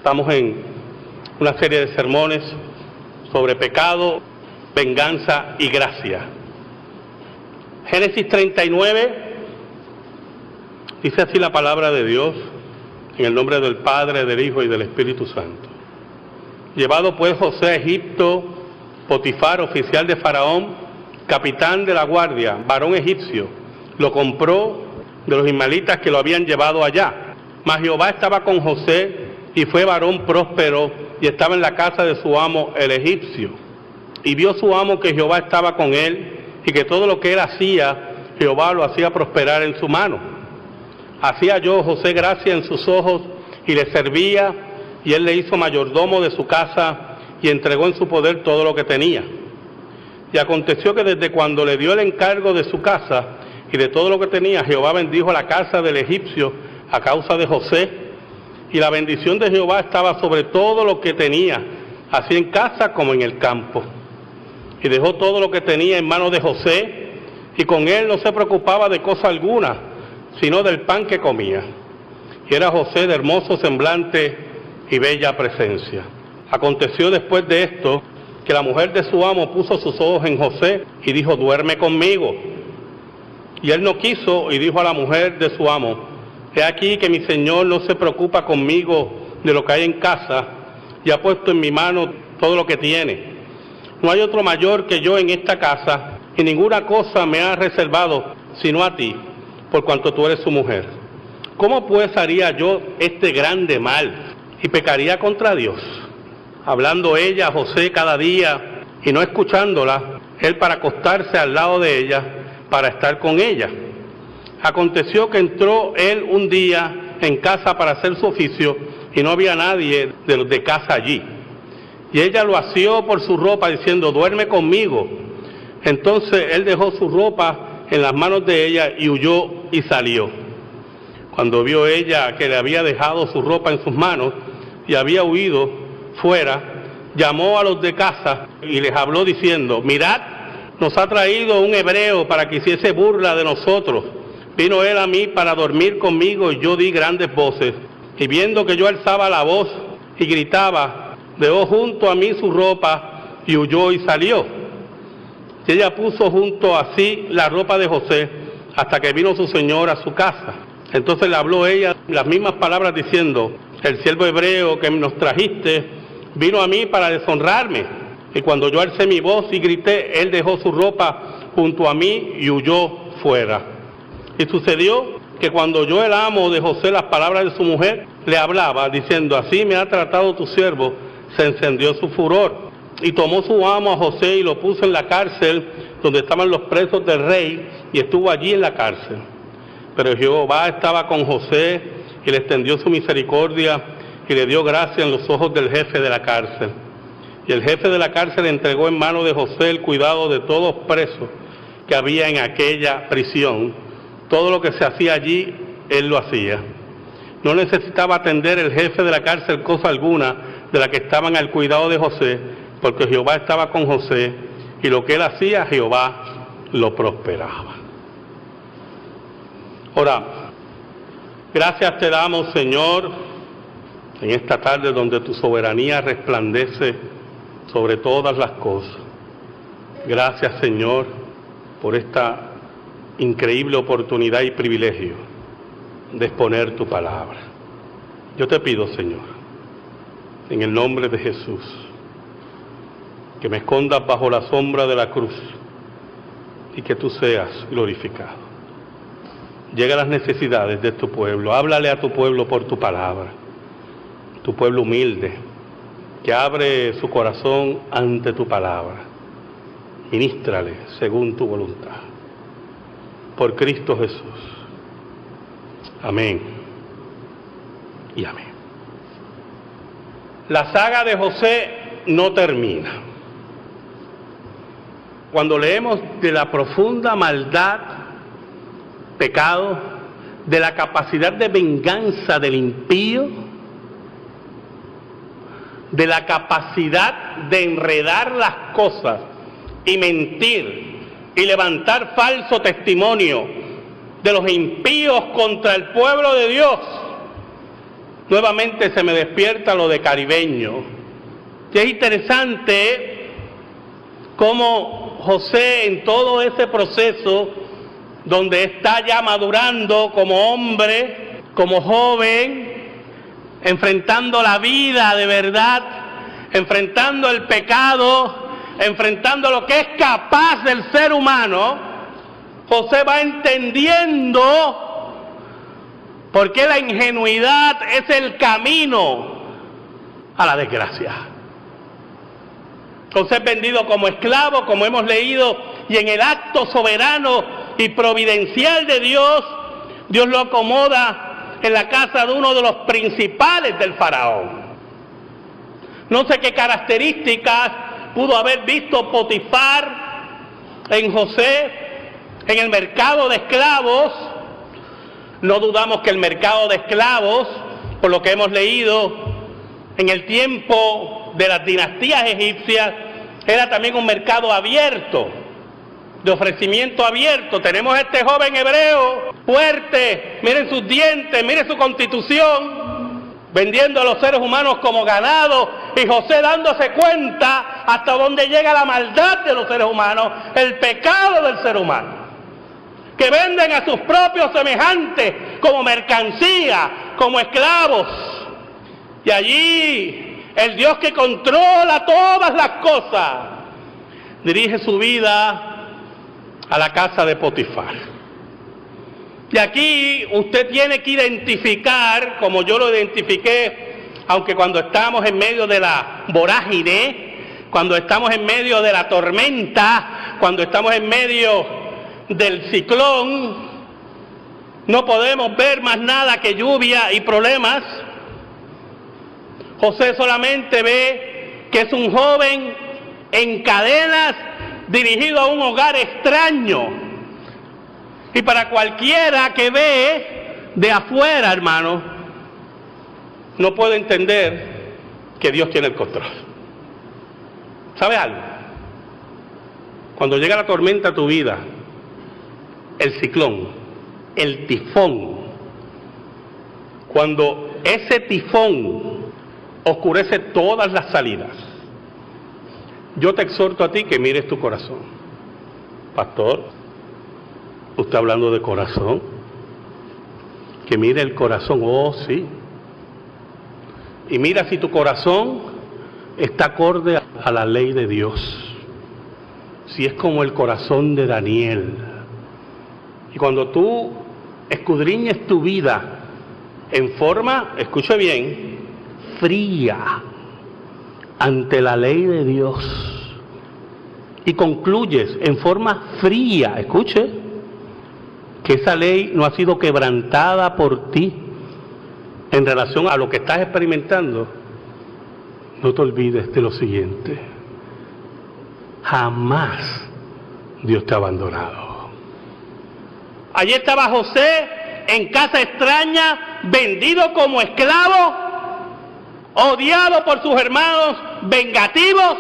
Estamos en una serie de sermones sobre pecado, venganza y gracia. Génesis 39, dice así la palabra de Dios, en el nombre del Padre, del Hijo y del Espíritu Santo. Llevado pues José a Egipto, Potifar, oficial de Faraón, capitán de la guardia, varón egipcio, lo compró de los ismaelitas que lo habían llevado allá. Mas Jehová estaba con José y fue varón próspero y estaba en la casa de su amo el egipcio. Y vio su amo que Jehová estaba con él y que todo lo que él hacía, Jehová lo hacía prosperar en su mano. Hacía yo José gracia en sus ojos y le servía, y él le hizo mayordomo de su casa y entregó en su poder todo lo que tenía. Y aconteció que desde cuando le dio el encargo de su casa y de todo lo que tenía, Jehová bendijo la casa del egipcio a causa de José, y la bendición de Jehová estaba sobre todo lo que tenía, así en casa como en el campo. Y dejó todo lo que tenía en manos de José, y con él no se preocupaba de cosa alguna, sino del pan que comía. Y era José de hermoso semblante y bella presencia. Aconteció después de esto, que la mujer de su amo puso sus ojos en José, y dijo: duerme conmigo. Y él no quiso, y dijo a la mujer de su amo: he aquí que mi señor no se preocupa conmigo de lo que hay en casa, y ha puesto en mi mano todo lo que tiene. No hay otro mayor que yo en esta casa, y ninguna cosa me ha reservado sino a ti, por cuanto tú eres su mujer. ¿Cómo pues haría yo este grande mal y pecaría contra Dios? Hablando ella a José cada día y no escuchándola, él para acostarse al lado de ella, para estar con ella. Aconteció que entró él un día en casa para hacer su oficio, y no había nadie de los de casa allí. Y ella lo asió por su ropa, diciendo: duerme conmigo. Entonces él dejó su ropa en las manos de ella y huyó y salió. Cuando vio ella que le había dejado su ropa en sus manos y había huido fuera, llamó a los de casa y les habló diciendo: mirad, nos ha traído un hebreo para que hiciese burla de nosotros. Vino él a mí para dormir conmigo, y yo di grandes voces. Y viendo que yo alzaba la voz y gritaba, dejó junto a mí su ropa y huyó y salió. Y ella puso junto a sí la ropa de José hasta que vino su señor a su casa. Entonces le habló ella las mismas palabras diciendo: el siervo hebreo que nos trajiste vino a mí para deshonrarme. Y cuando yo alcé mi voz y grité, él dejó su ropa junto a mí y huyó fuera. Y sucedió que cuando oyó el amo de José las palabras de su mujer, le hablaba diciendo: así me ha tratado tu siervo, se encendió su furor. Y tomó su amo a José y lo puso en la cárcel donde estaban los presos del rey, y estuvo allí en la cárcel. Pero Jehová estaba con José y le extendió su misericordia y le dio gracia en los ojos del jefe de la cárcel. Y el jefe de la cárcel entregó en manos de José el cuidado de todos los presos que había en aquella prisión. Todo lo que se hacía allí, él lo hacía. No necesitaba atender el jefe de la cárcel cosa alguna de la que estaban al cuidado de José, porque Jehová estaba con José, y lo que él hacía, Jehová lo prosperaba. Oramos. Gracias te damos, Señor, en esta tarde donde tu soberanía resplandece sobre todas las cosas. Gracias, Señor, por esta increíble oportunidad y privilegio de exponer tu palabra. Yo te pido, Señor, en el nombre de Jesús, que me escondas bajo la sombra de la cruz y que tú seas glorificado. Llega a las necesidades de tu pueblo, háblale a tu pueblo por tu palabra, tu pueblo humilde, que abre su corazón ante tu palabra. Ministrale según tu voluntad. Por Cristo Jesús. Amén y amén. La saga de José no termina. Cuando leemos de la profunda maldad, pecado, de la capacidad de venganza del impío, de la capacidad de enredar las cosas y mentir y levantar falso testimonio de los impíos contra el pueblo de Dios, nuevamente se me despierta lo de caribeño. Y es interesante cómo José, en todo ese proceso donde está ya madurando como hombre, como joven, enfrentando la vida de verdad, enfrentando el pecado, enfrentando lo que es capaz del ser humano, José va entendiendo por qué la ingenuidad es el camino a la desgracia. José es vendido como esclavo, como hemos leído, y en el acto soberano y providencial de Dios, Dios lo acomoda en la casa de uno de los principales del faraón. No sé qué características pudo haber visto Potifar en José en el mercado de esclavos. No dudamos que el mercado de esclavos, por lo que hemos leído, en el tiempo de las dinastías egipcias, era también un mercado abierto, de ofrecimiento abierto. Tenemos a este joven hebreo, fuerte, miren sus dientes, miren su constitución, vendiendo a los seres humanos como ganado, y José dándose cuenta hasta dónde llega la maldad de los seres humanos, el pecado del ser humano, que venden a sus propios semejantes como mercancía, como esclavos. Y allí el Dios que controla todas las cosas dirige su vida a la casa de Potifar. Y aquí usted tiene que identificar, como yo lo identifiqué, aunque cuando estamos en medio de la vorágine, cuando estamos en medio de la tormenta, cuando estamos en medio del ciclón, no podemos ver más nada que lluvia y problemas. José solamente ve que es un joven en cadenas dirigido a un hogar extraño. Y para cualquiera que ve de afuera, hermano, no puede entender que Dios tiene el control. ¿Sabe algo? Cuando llega la tormenta a tu vida, el ciclón, el tifón, cuando ese tifón oscurece todas las salidas, yo te exhorto a ti que mires tu corazón. Pastor, ¿usted hablando de corazón? Que mire el corazón. Oh, sí. Y mira si tu corazón está acorde a la ley de Dios, si es como el corazón de Daniel. Y cuando tú escudriñes tu vida en forma, escuche bien, fría ante la ley de Dios, y concluyes en forma fría, escuche, que esa ley no ha sido quebrantada por ti en relación a lo que estás experimentando, no te olvides de lo siguiente: jamás Dios te ha abandonado. Allí estaba José en casa extraña, vendido como esclavo, odiado por sus hermanos, vengativos.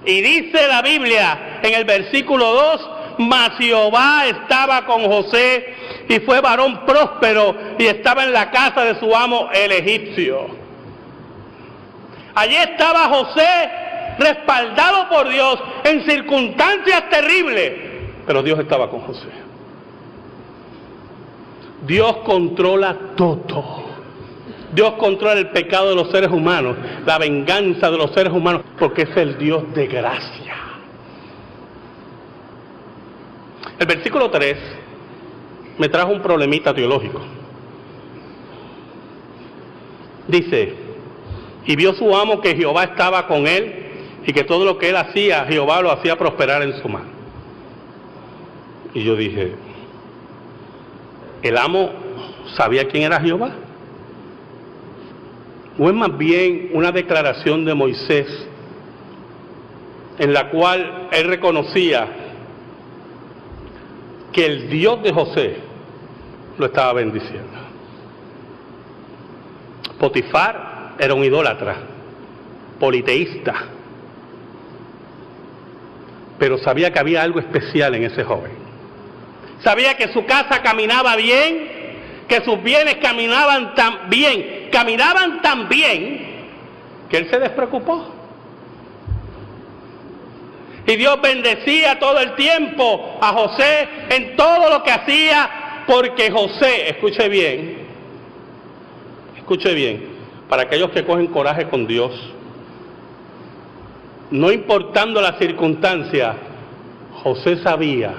Y dice la Biblia en el versículo 2: mas Jehová estaba con José, y fue varón próspero, y estaba en la casa de su amo el egipcio. Allí estaba José, respaldado por Dios en circunstancias terribles, pero Dios estaba con José. Dios controla todo. Dios controla el pecado de los seres humanos, la venganza de los seres humanos, porque es el Dios de gracia. El versículo 3 me trajo un problemita teológico. Dice: y vio su amo que Jehová estaba con él, y que todo lo que él hacía, Jehová lo hacía prosperar en su mano. Y yo dije, ¿el amo sabía quién era Jehová? ¿O es más bien una declaración de Moisés en la cual él reconocía que el Dios de José lo estaba bendiciendo? Potifar era un idólatra, politeísta, pero sabía que había algo especial en ese joven. Sabía que su casa caminaba bien, que sus bienes caminaban tan bien, que él se despreocupó. Y Dios bendecía todo el tiempo a José en todo lo que hacía, porque José, escuche bien, para aquellos que cogen coraje con Dios, no importando la circunstancia, José sabía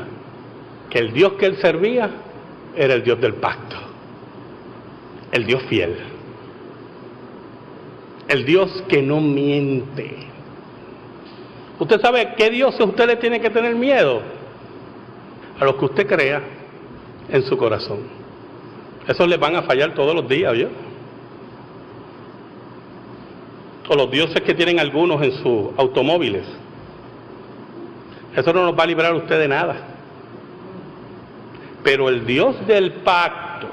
que el Dios que él servía era el Dios del pacto, el Dios fiel, el Dios que no miente. ¿Usted sabe qué Dios usted le tiene que tener miedo? A los que usted crea en su corazón. Esos le van a fallar todos los días, ¿oye? O los dioses que tienen algunos en sus automóviles. Eso no nos va a librar a usted de nada. Pero el Dios del pacto,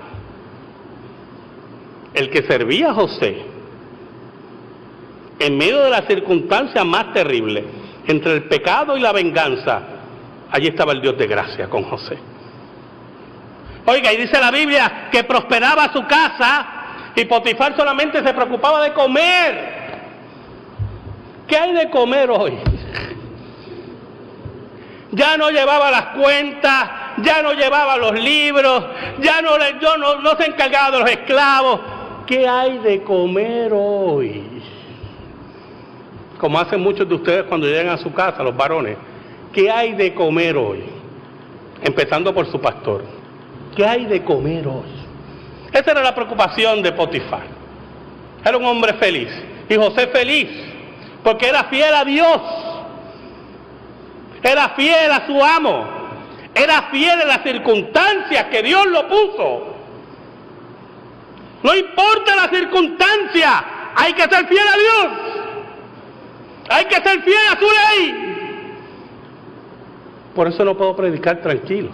el que servía a José, en medio de las circunstancias más terribles, entre el pecado y la venganza, allí estaba el Dios de gracia con José. Oiga, y dice la Biblia que prosperaba su casa y Potifar solamente se preocupaba de comer. ¿Qué hay de comer hoy? Ya no llevaba las cuentas, ya no llevaba los libros, no se encargaba de los esclavos. ¿Qué hay de comer hoy? Como hacen muchos de ustedes cuando llegan a su casa, los varones. ¿Qué hay de comer hoy? Empezando por su pastor. ¿Qué hay de comer hoy? Esa era la preocupación de Potifar. Era un hombre feliz. Y José feliz, porque era fiel a Dios. Era fiel a su amo. Era fiel en las circunstancias que Dios lo puso. No importa la circunstancia, hay que ser fiel a Dios. Hay que ser fiel a su ley. Por eso no puedo predicar tranquilo.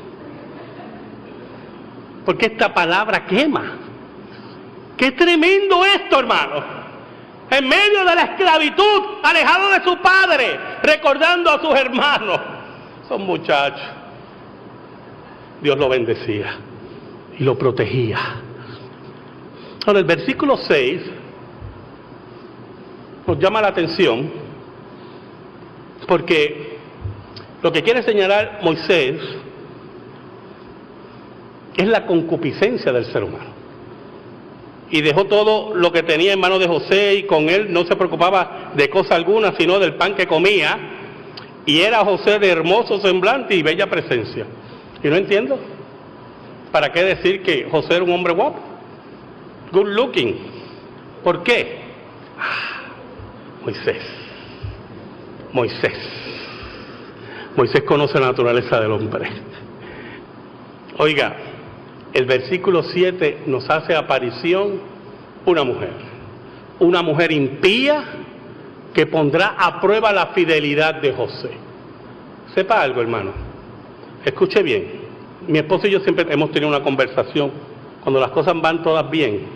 Porque esta palabra quema. ¡Qué tremendo esto, hermano! En medio de la esclavitud, alejado de su padre, recordando a sus hermanos. Son muchachos. Dios lo bendecía y lo protegía. Ahora, el versículo 6 nos llama la atención, porque lo que quiere señalar Moisés es la concupiscencia del ser humano. Y dejó todo lo que tenía en manos de José, y con él no se preocupaba de cosa alguna, sino del pan que comía. Y era José de hermoso semblante y bella presencia. Y no entiendo, ¿para qué decir que José era un hombre guapo? Good looking. ¿Por qué? Moisés conoce la naturaleza del hombre. Oiga, el versículo 7 nos hace aparición una mujer impía que pondrá a prueba la fidelidad de José. Sepa algo, hermano, escuche bien. Mi esposo y yo siempre hemos tenido una conversación. Cuando las cosas van todas bien,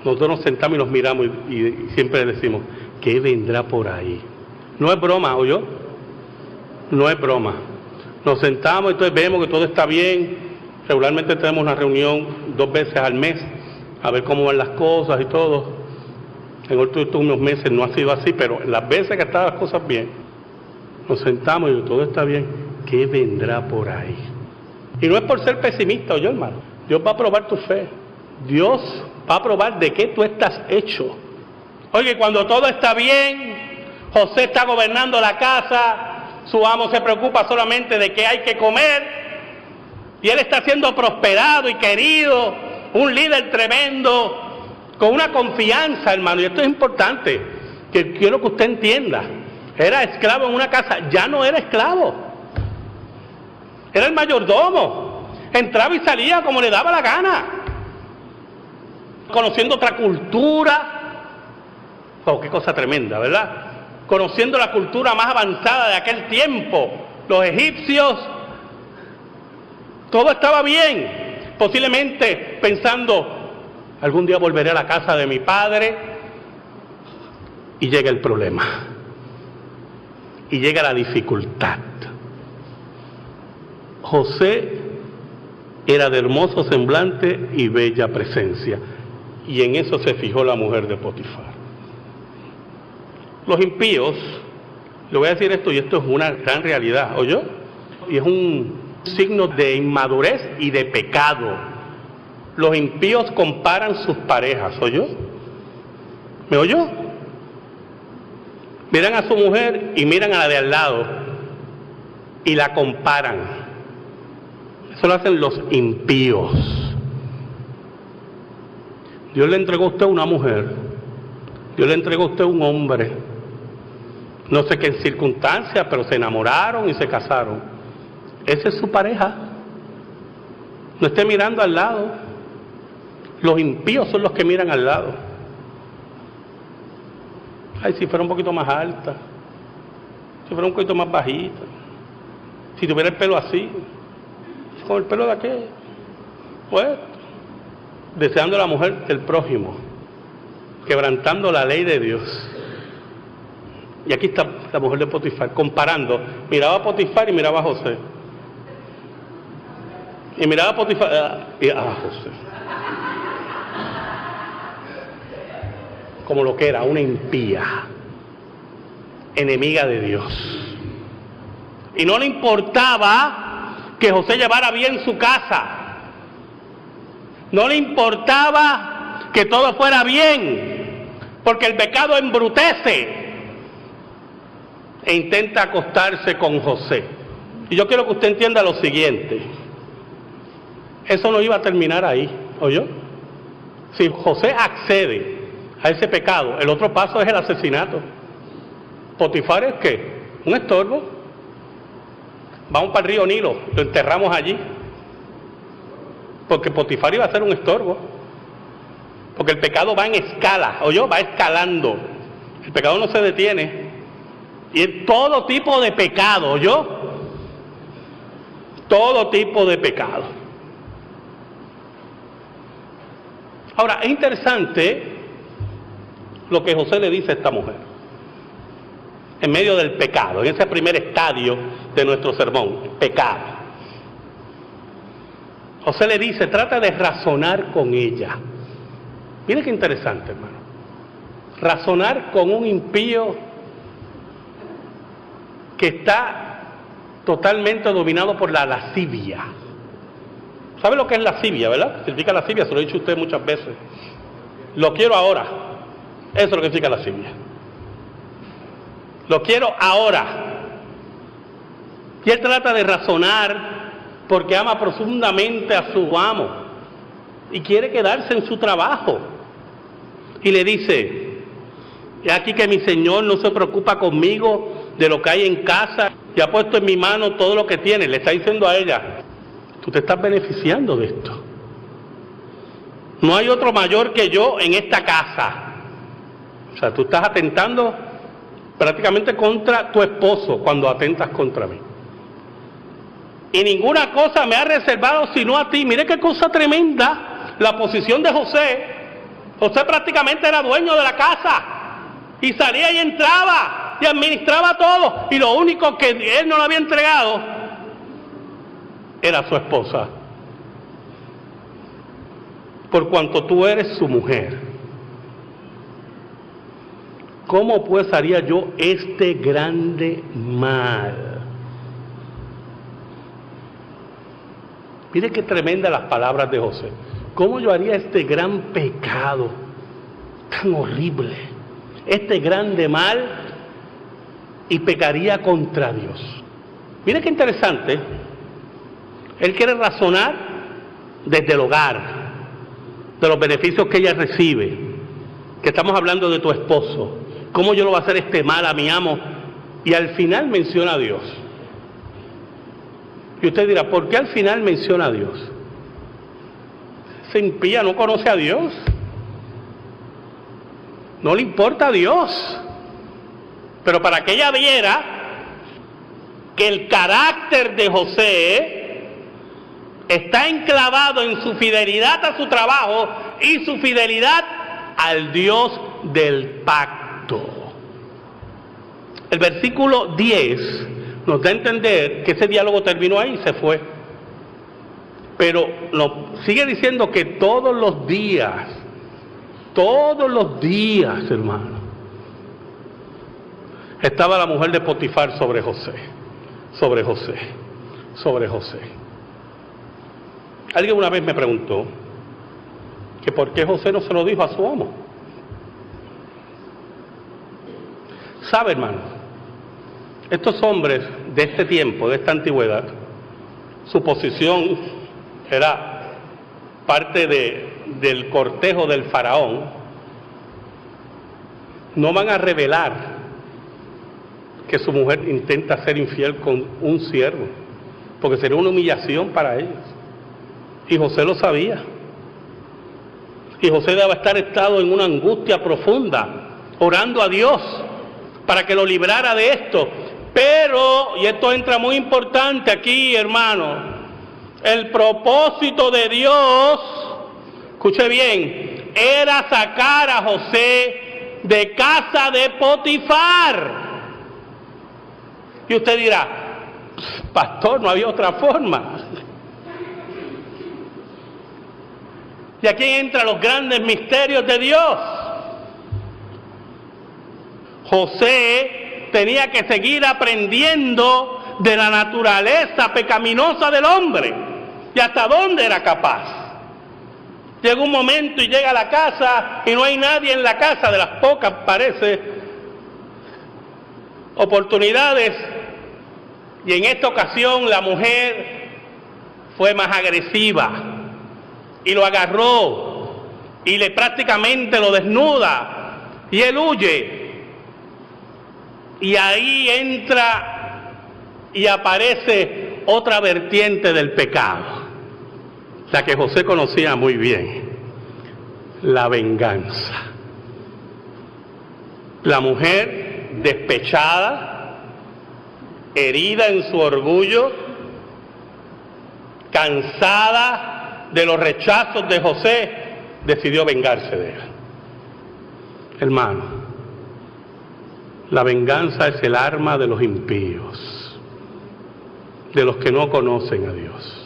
nosotros nos sentamos y nos miramos y siempre decimos, ¿qué vendrá por ahí? No es broma, ¿oyó? No es broma. Nos sentamos y entonces vemos que todo está bien. Regularmente tenemos una reunión 2 veces al mes a ver cómo van las cosas y todo. En otros unos meses no ha sido así, pero en las veces que estaban las cosas bien, nos sentamos y todo está bien. ¿Qué vendrá por ahí? Y no es por ser pesimista, ¿oyó, hermano? Dios va a probar tu fe. Dios va a probar de qué tú estás hecho. Oye, cuando todo está bien, José está gobernando la casa, su amo se preocupa solamente de qué hay que comer, y él está siendo prosperado y querido, un líder tremendo, con una confianza, hermano. Y esto es importante, que quiero que usted entienda. Era esclavo en una casa, ya no era esclavo. Era el mayordomo. Entraba y salía como le daba la gana. Conociendo otra cultura. Oh, qué cosa tremenda, ¿verdad? Conociendo la cultura más avanzada de aquel tiempo. Los egipcios. Todo estaba bien. Posiblemente pensando, algún día volveré a la casa de mi padre. Y llega el problema. Y llega la dificultad. José era de hermoso semblante y bella presencia. Y en eso se fijó la mujer de Potifar. Los impíos, le voy a decir esto, y esto es una gran realidad, ¿oyó? Y es un signo de inmadurez y de pecado. Los impíos comparan sus parejas, ¿oyó? ¿Me oyó? Miran a su mujer y miran a la de al lado y la comparan. Eso lo hacen los impíos. Dios le entregó a usted una mujer, Dios le entregó a usted un hombre, no sé qué circunstancias, pero se enamoraron y se casaron. Esa es su pareja. No esté mirando al lado. Los impíos son los que miran al lado. Ay, si fuera un poquito más alta, si fuera un poquito más bajita, si tuviera el pelo así, con el pelo de aquel, pues, deseando a la mujer del prójimo, quebrantando la ley de Dios. Y aquí está la mujer de Potifar, comparando. Miraba a Potifar y miraba a José. Y miraba a Potifar y a José. Como lo que era, una impía, enemiga de Dios. Y no le importaba que José llevara bien su casa. No le importaba que todo fuera bien, porque el pecado embrutece e intenta acostarse con José. Y yo quiero que usted entienda lo siguiente: eso no iba a terminar ahí, ¿oyó? Si José accede a ese pecado, el otro paso es el asesinato. Potifar es ¿qué? Un estorbo. Vamos para el río Nilo, lo enterramos allí, porque Potifar iba a ser un estorbo, porque el pecado va en escala, ¿oyó? Va escalando. El pecado no se detiene. Y es todo tipo de pecado, ¿oyó? Todo tipo de pecado. Ahora, es interesante lo que José le dice a esta mujer, en medio del pecado, en ese primer estadio de nuestro sermón, pecado. José le dice, trata de razonar con ella. Mire qué interesante, hermano. Razonar con un impío que está totalmente dominado por la lascivia. ¿Sabe lo que es lascivia, verdad? Significa lascivia, se lo he dicho a usted muchas veces. Lo quiero ahora. Eso es lo que significa lascivia. Lo quiero ahora. Y él trata de razonar porque ama profundamente a su amo y quiere quedarse en su trabajo. Y le dice, he aquí que mi Señor no se preocupa conmigo de lo que hay en casa y ha puesto en mi mano todo lo que tiene. Le está diciendo a ella, tú te estás beneficiando de esto. No hay otro mayor que yo en esta casa. O sea, tú estás atentando prácticamente contra tu esposo cuando atentas contra mí. Y ninguna cosa me ha reservado sino a ti. Mire qué cosa tremenda la posición de José. José prácticamente era dueño de la casa. Y salía y entraba y administraba todo. Y lo único que él no le había entregado era su esposa. Por cuanto tú eres su mujer, ¿cómo pues haría yo este grande mal? Mire qué tremendas las palabras de José. ¿Cómo yo haría este gran pecado tan horrible, este grande mal, y pecaría contra Dios? Mire qué interesante. Él quiere razonar desde el hogar, de los beneficios que ella recibe, que estamos hablando de tu esposo. ¿Cómo yo lo voy a hacer este mal a mi amo? Y al final menciona a Dios. Y usted dirá, ¿por qué al final menciona a Dios? Esa impía no conoce a Dios. No le importa a Dios. Pero para que ella viera que el carácter de José está enclavado en su fidelidad a su trabajo y su fidelidad al Dios del pacto. El versículo 10 nos da a entender que ese diálogo terminó ahí y se fue. Pero sigue diciendo que todos los días, hermano, estaba la mujer de Potifar sobre José. Alguien una vez me preguntó que por qué José no se lo dijo a su amo. ¿Sabe, hermano? Estos hombres de este tiempo, de esta antigüedad, su posición era parte del cortejo del faraón. No van a revelar que su mujer intenta ser infiel con un siervo, porque sería una humillación para ellos. Y José lo sabía. Y José debe estar en una angustia profunda, orando a Dios para que lo librara de esto. Pero, y esto entra muy importante aquí, hermano, el propósito de Dios, escuche bien, era sacar a José de casa de Potifar. Y usted dirá, pastor, no había otra forma. Y aquí entran los grandes misterios de Dios. José tenía que seguir aprendiendo de la naturaleza pecaminosa del hombre y hasta dónde era capaz. Llega un momento y llega a la casa y no hay nadie en la casa, de las pocas, parece, oportunidades. Y en esta ocasión la mujer fue más agresiva y lo agarró y prácticamente lo desnuda y él huye. Y ahí entra y aparece otra vertiente del pecado, la que José conocía muy bien: la venganza. La mujer despechada, herida en su orgullo, cansada de los rechazos de José, decidió vengarse de él. Hermano, la venganza es el arma de los impíos, de los que no conocen a Dios.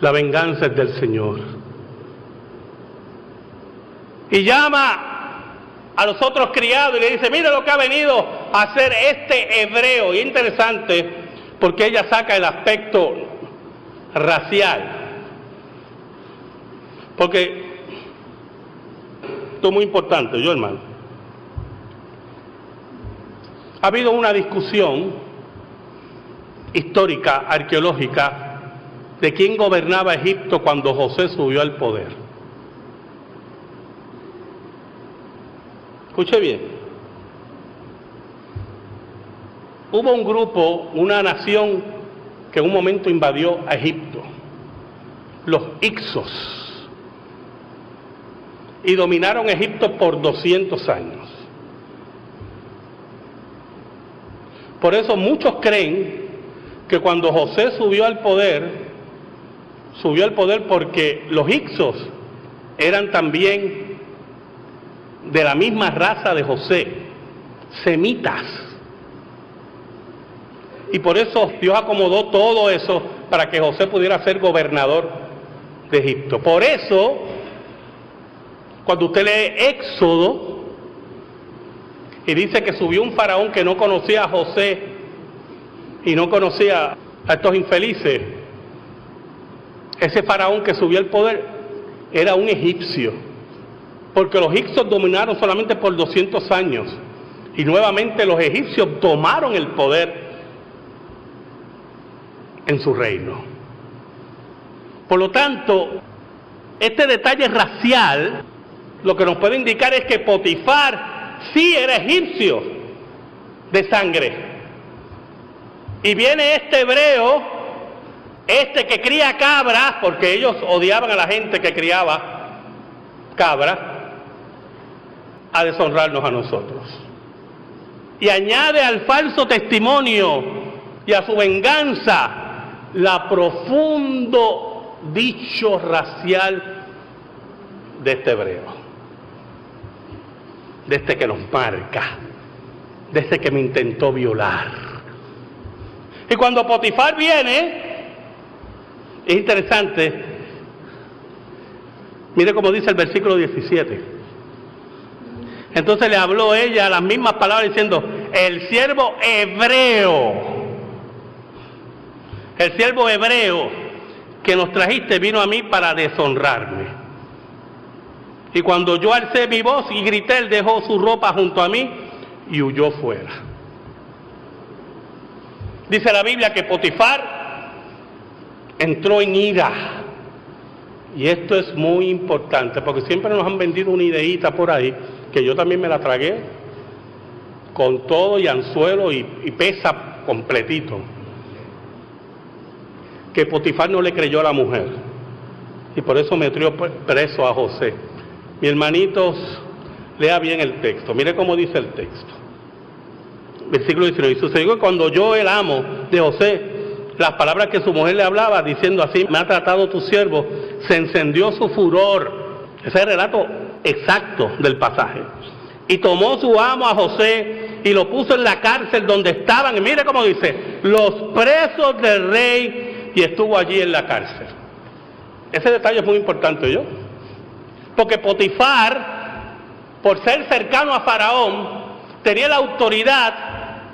La venganza es del Señor. Y llama a los otros criados y le dice: mira lo que ha venido a hacer este hebreo. Y es interesante porque ella saca el aspecto racial. Porque esto es muy importante, yo, hermano. Ha habido una discusión histórica, arqueológica, de quién gobernaba Egipto cuando José subió al poder. Escuche bien. Hubo un grupo, una nación que en un momento invadió a Egipto, los Hicsos, y dominaron Egipto por 200 años. Por eso muchos creen que cuando José subió al poder porque los Hicsos eran también de la misma raza de José, semitas. Y por eso Dios acomodó todo eso para que José pudiera ser gobernador de Egipto. Por eso, cuando usted lee Éxodo y dice que subió un faraón que no conocía a José y no conocía a estos infelices, ese faraón que subió al poder era un egipcio, porque los egipcios dominaron solamente por 200 años y nuevamente los egipcios tomaron el poder en su reino. Por lo tanto, este detalle racial lo que nos puede indicar es que Potifar sí era egipcio de sangre. Y viene este hebreo, este que cría cabras, porque ellos odiaban a la gente que criaba cabras, a deshonrarnos a nosotros. Y añade al falso testimonio y a su venganza la profundo dicho racial de este hebreo, de este que nos marca, de este que me intentó violar. Y cuando Potifar viene Es interesante. Mire cómo dice el versículo 17. Entonces le habló ella las mismas palabras diciendo, el siervo hebreo que nos trajiste vino a mí para deshonrarme. Y cuando yo alcé mi voz y grité, él dejó su ropa junto a mí y huyó fuera. Dice la Biblia que Potifar entró en ira. Y esto es muy importante, porque siempre nos han vendido una ideita por ahí, que yo también me la tragué, con todo y anzuelo y pesa completito. Que Potifar no le creyó a la mujer, y por eso metió preso a José. Mis hermanitos, lea bien el texto, mire cómo dice el texto. Versículo 19, y sucedió que cuando oyó el amo de José las palabras que su mujer le hablaba, diciendo así, me ha tratado tu siervo, se encendió su furor. Ese es el relato exacto del pasaje. Y tomó su amo a José y lo puso en la cárcel donde estaban, y mire cómo dice, los presos del rey, y estuvo allí en la cárcel. Ese detalle es muy importante, ¿yo? Porque Potifar, por ser cercano a Faraón, tenía la autoridad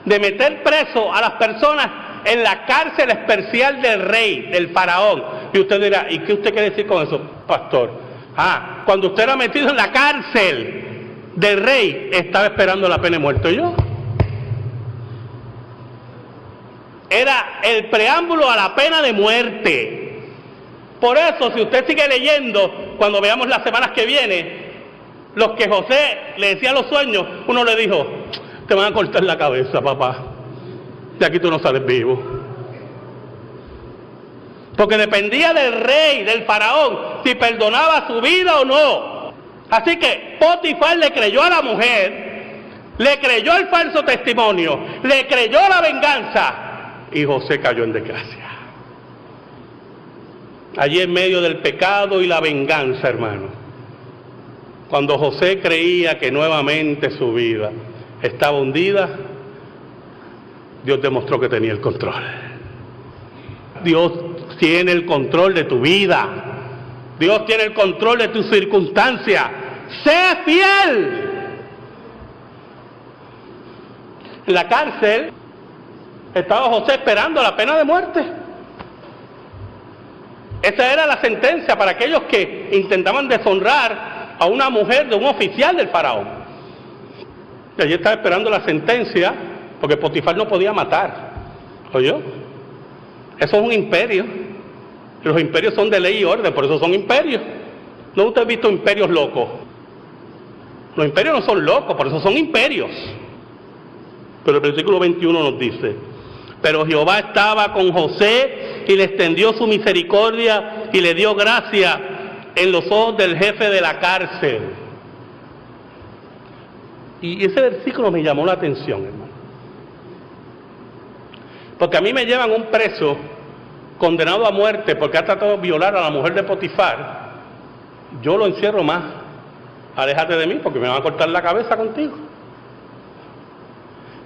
de meter preso a las personas en la cárcel especial del rey, del Faraón. Y usted dirá, ¿y qué usted quiere decir con eso, pastor? Cuando usted era metido en la cárcel del rey, estaba esperando la pena de muerte. ¿Yo? Era el preámbulo a la pena de muerte. Por eso, si usted sigue leyendo, cuando veamos las semanas que vienen, los que José le decía los sueños, uno le dijo, te van a cortar la cabeza, papá. De aquí tú no sales vivo. Porque dependía del rey, del faraón, si perdonaba su vida o no. Así que Potifar le creyó a la mujer, le creyó el falso testimonio, le creyó la venganza, y José cayó en desgracia. Allí en medio del pecado y la venganza, hermano, cuando José creía que nuevamente su vida estaba hundida, Dios demostró que tenía el control. Dios tiene el control de tu vida. Dios tiene el control de tus circunstancias. ¡Sé fiel! En la cárcel estaba José esperando la pena de muerte. Esa era la sentencia para aquellos que intentaban deshonrar a una mujer de un oficial del faraón. Y allí estaba esperando la sentencia, porque Potifar no podía matar. ¿Oyó? Eso es un imperio. Los imperios son de ley y orden, por eso son imperios. ¿No usted ha visto imperios locos? Los imperios no son locos, por eso son imperios. Pero el versículo 21 nos dice, pero Jehová estaba con José y le extendió su misericordia y le dio gracia en los ojos del jefe de la cárcel. Y ese versículo me llamó la atención, hermano. Porque a mí me llevan un preso condenado a muerte porque ha tratado de violar a la mujer de Potifar. Yo lo encierro más. Aléjate de mí porque me van a cortar la cabeza contigo.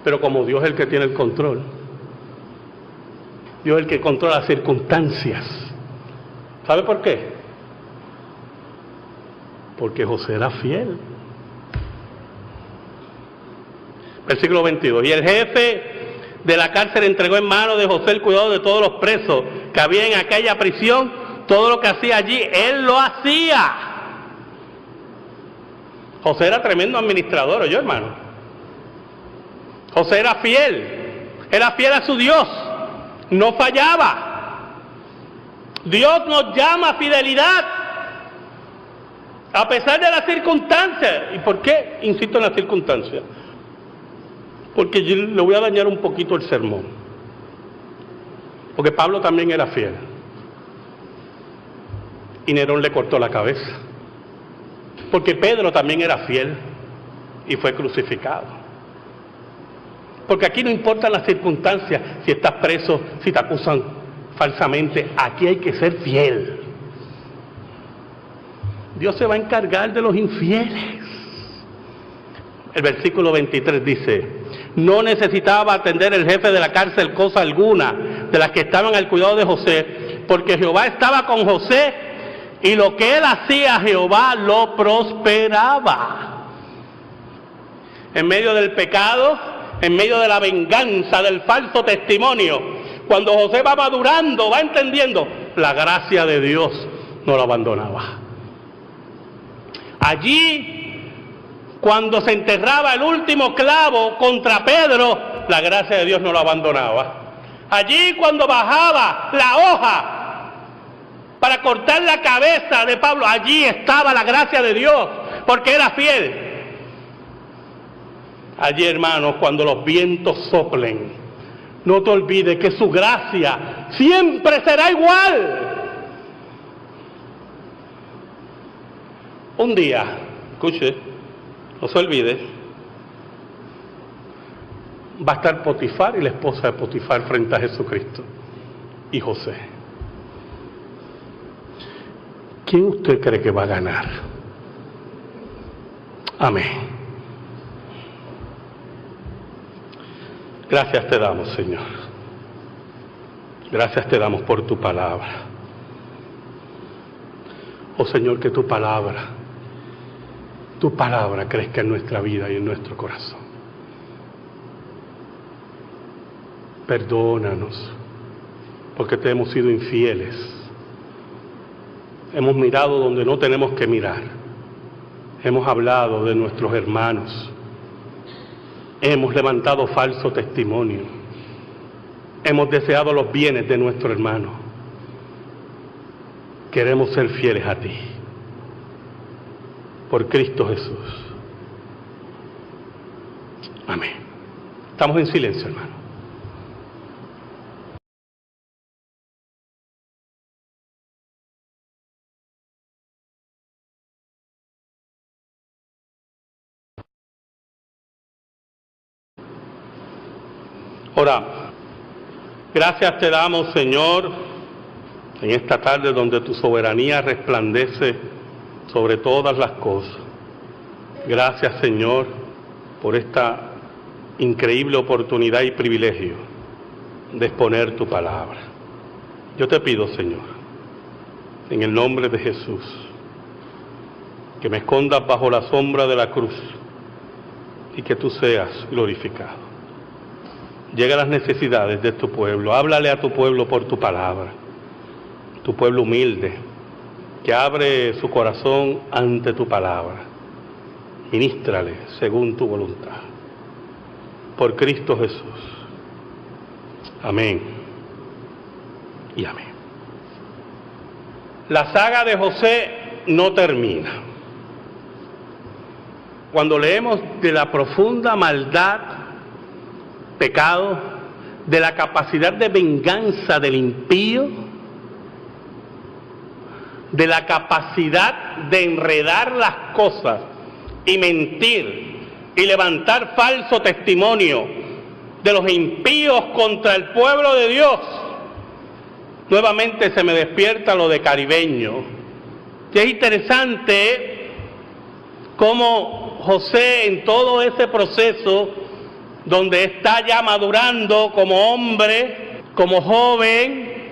Pero como Dios es el que tiene el control, Dios es el que controla las circunstancias. ¿Sabe por qué? Porque José era fiel. Versículo 22. Y el jefe de la cárcel entregó en manos de José el cuidado de todos los presos que había en aquella prisión. Todo lo que hacía allí, él lo hacía. José era tremendo administrador, ¿oyó, hermano? José era fiel a su Dios, no fallaba. Dios nos llama a fidelidad, a pesar de las circunstancias. ¿Y por qué insisto en las circunstancias? Porque yo le voy a dañar un poquito el sermón. Porque Pablo también era fiel. Y Nerón le cortó la cabeza. Porque Pedro también era fiel y fue crucificado. Porque aquí no importan las circunstancias, si estás preso, si te acusan falsamente, aquí hay que ser fiel. Dios se va a encargar de los infieles. El versículo 23 dice, no necesitaba atender el jefe de la cárcel cosa alguna de las que estaban al cuidado de José, porque Jehová estaba con José y lo que él hacía, Jehová lo prosperaba. En medio del pecado, en medio de la venganza, del falso testimonio, cuando José va madurando, va entendiendo, la gracia de Dios no lo abandonaba. Allí, cuando se enterraba el último clavo contra Pedro, la gracia de Dios no lo abandonaba. Allí, cuando bajaba la hoja para cortar la cabeza de Pablo, allí estaba la gracia de Dios, porque era fiel. Allí, hermanos, cuando los vientos soplen, no te olvides que su gracia siempre será igual. Un día, escuche, no se olvide, va a estar Potifar y la esposa de Potifar frente a Jesucristo y José. ¿Quién usted cree que va a ganar? Amén. Gracias te damos, Señor. Gracias te damos por tu palabra. Oh Señor, que tu palabra crezca en nuestra vida y en nuestro corazón. Perdónanos, porque te hemos sido infieles. Hemos mirado donde no tenemos que mirar. Hemos hablado de nuestros hermanos. Hemos levantado falso testimonio. Hemos deseado los bienes de nuestro hermano. Queremos ser fieles a ti. Por Cristo Jesús. Amén. Estamos en silencio, hermano. Oramos. Gracias te damos, Señor, en esta tarde donde tu soberanía resplandece sobre todas las cosas. Gracias, Señor, por esta increíble oportunidad y privilegio de exponer tu palabra. Yo te pido, Señor, en el nombre de Jesús, que me escondas bajo la sombra de la cruz y que tú seas glorificado. Llega a las necesidades de tu pueblo, háblale a tu pueblo por tu palabra, tu pueblo humilde, que abre su corazón ante tu palabra. Ministrale según tu voluntad. Por Cristo Jesús. Amén y amén. La saga de José no termina. Cuando leemos de la profunda maldad, pecado, de la capacidad de venganza del impío, de la capacidad de enredar las cosas y mentir y levantar falso testimonio de los impíos contra el pueblo de Dios, nuevamente se me despierta lo de Caribeño. Y es interesante cómo José, en todo ese proceso donde está ya madurando como hombre, como joven,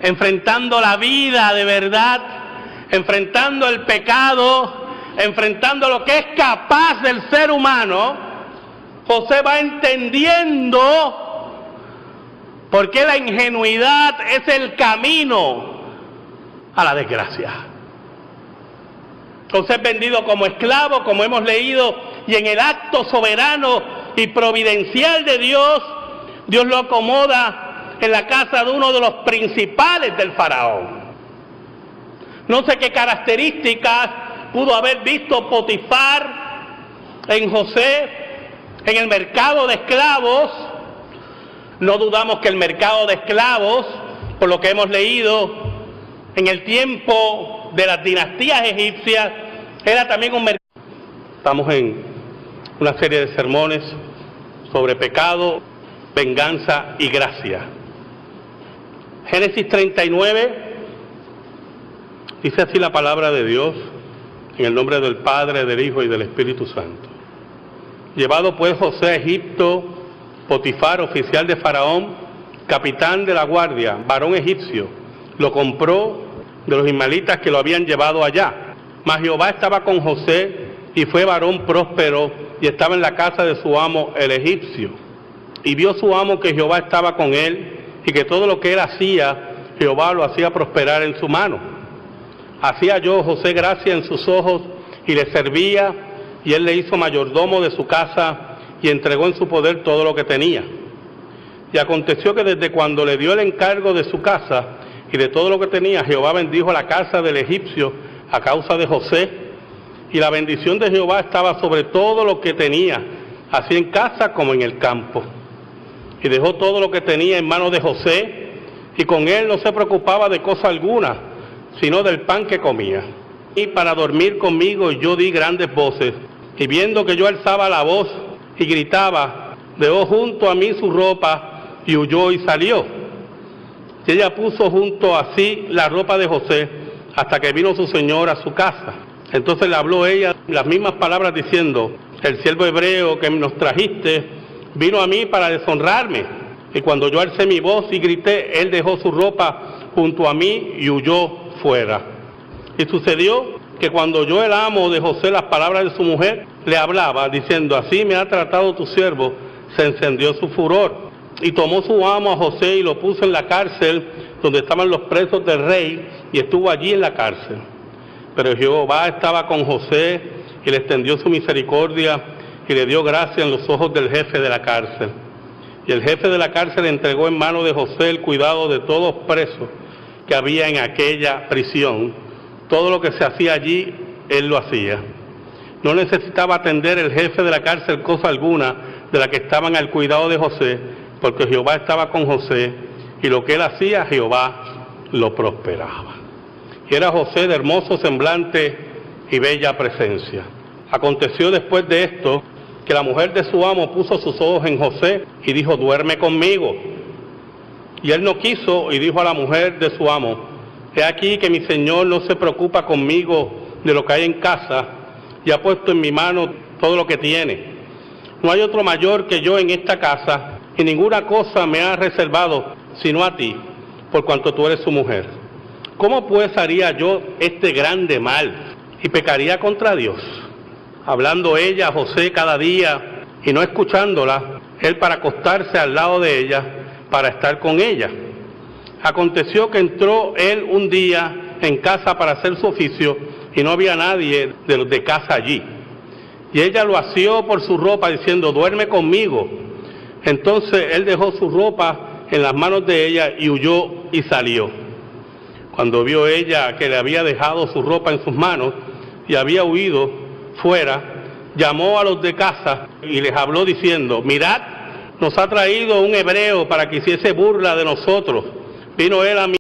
enfrentando la vida de verdad, enfrentando el pecado, enfrentando lo que es capaz del ser humano, José va entendiendo por qué la ingenuidad es el camino a la desgracia. José es vendido como esclavo, como hemos leído, y en el acto soberano y providencial de Dios, Dios lo acomoda en la casa de uno de los principales del faraón. No sé qué características pudo haber visto Potifar en José, en el mercado de esclavos. No dudamos que el mercado de esclavos, por lo que hemos leído, en el tiempo de las dinastías egipcias, era también un mercado. Estamos en una serie de sermones sobre pecado, venganza y gracia. Génesis 39, dice así la palabra de Dios, en el nombre del Padre, del Hijo y del Espíritu Santo. Llevado pues José a Egipto, Potifar, oficial de Faraón, capitán de la guardia, varón egipcio, lo compró de los ismaelitas que lo habían llevado allá. Mas Jehová estaba con José, y fue varón próspero, y estaba en la casa de su amo el egipcio. Y vio su amo que Jehová estaba con él, y que todo lo que él hacía, Jehová lo hacía prosperar en su mano. Hacía yo José gracia en sus ojos, y le servía, y él le hizo mayordomo de su casa, y entregó en su poder todo lo que tenía. Y aconteció que desde cuando le dio el encargo de su casa y de todo lo que tenía, Jehová bendijo la casa del egipcio a causa de José, y la bendición de Jehová estaba sobre todo lo que tenía, así en casa como en el campo. Y dejó todo lo que tenía en manos de José, y con él no se preocupaba de cosa alguna, sino del pan que comía. Y para dormir conmigo yo di grandes voces, y viendo que yo alzaba la voz y gritaba, dejó junto a mí su ropa, y huyó y salió. Y ella puso junto a sí la ropa de José, hasta que vino su señor a su casa. Entonces le habló ella las mismas palabras diciendo, el siervo hebreo que nos trajiste vino a mí para deshonrarme. Y cuando yo alcé mi voz y grité, él dejó su ropa junto a mí y huyó fuera. Y sucedió que cuando oyó el amo de José las palabras de su mujer, le hablaba diciendo, así me ha tratado tu siervo, se encendió su furor. Y tomó su amo a José y lo puso en la cárcel donde estaban los presos del rey, y estuvo allí en la cárcel. Pero Jehová estaba con José y le extendió su misericordia y le dio gracia en los ojos del jefe de la cárcel. Y el jefe de la cárcel entregó en mano de José el cuidado de todos los presos que había en aquella prisión. Todo lo que se hacía allí, él lo hacía. No necesitaba atender el jefe de la cárcel cosa alguna de la que estaban al cuidado de José, porque Jehová estaba con José, y lo que él hacía, Jehová lo prosperaba. Y era José de hermoso semblante y bella presencia. Aconteció después de esto, que la mujer de su amo puso sus ojos en José, y dijo, duerme conmigo. Y él no quiso, y dijo a la mujer de su amo, he aquí que mi señor no se preocupa conmigo de lo que hay en casa, y ha puesto en mi mano todo lo que tiene. No hay otro mayor que yo en esta casa, y ninguna cosa me ha reservado, sino a ti, por cuanto tú eres su mujer. ¿Cómo pues haría yo este grande mal, y pecaría contra Dios? Hablando ella a José cada día, y no escuchándola, él para acostarse al lado de ella, para estar con ella. Aconteció que entró él un día en casa para hacer su oficio, y no había nadie de los de casa allí. Y ella lo asió por su ropa, diciendo, duerme conmigo. Entonces él dejó su ropa en las manos de ella y huyó y salió. Cuando vio ella que le había dejado su ropa en sus manos y había huido fuera, llamó a los de casa y les habló diciendo, mirad, nos ha traído un hebreo para que hiciese burla de nosotros. Vino él a mí